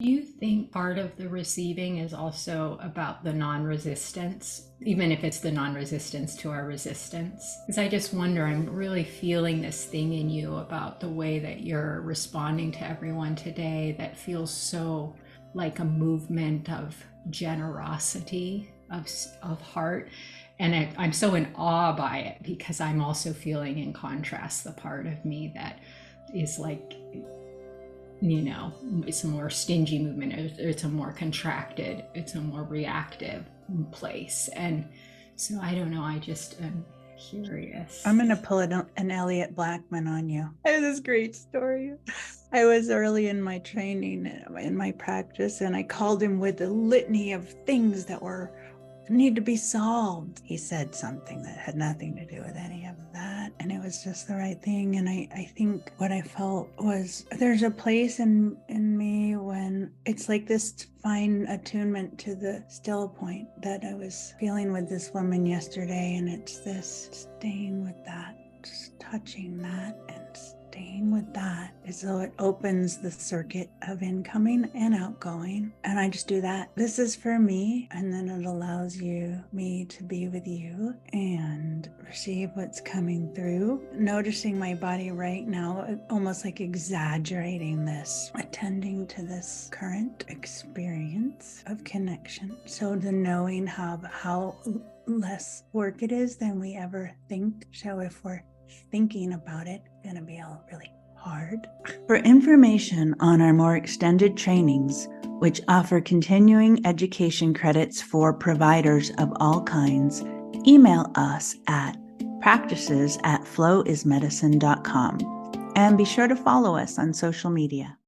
Do you think part of the receiving is also about the non-resistance, even if it's the non-resistance to our resistance? Because I just wonder, I'm really feeling this thing in you about the way that you're responding to everyone today that feels so like a movement of generosity, of heart. And I'm so in awe by it because I'm also feeling in contrast the part of me that is like, it's a more stingy movement, it's a more contracted, it's a more reactive place. And so I don't know, I just am curious. I'm going to pull an Elliot Blackman on you. I have this great story. I was early in my training, in my practice, and I called him with a litany of things that need to be solved. He said something that had nothing to do with any of that, and it was just the right thing. And I think what I felt was there's a place in me when it's like this fine attunement to the still point that I was feeling with this woman yesterday, and it's this staying with that, just touching that and staying with that as though it opens the circuit of incoming and outgoing. And I just do that. This is for me. And then it allows me to be with you and receive what's coming through. Noticing my body right now, almost like exaggerating this, attending to this current experience of connection. So the knowing how less work it is than we ever think. So if we're thinking about it, it's gonna be all really hard. For information on our more extended trainings, which offer continuing education credits for providers of all kinds, email us at practices@flowismedicine.com and be sure to follow us on social media.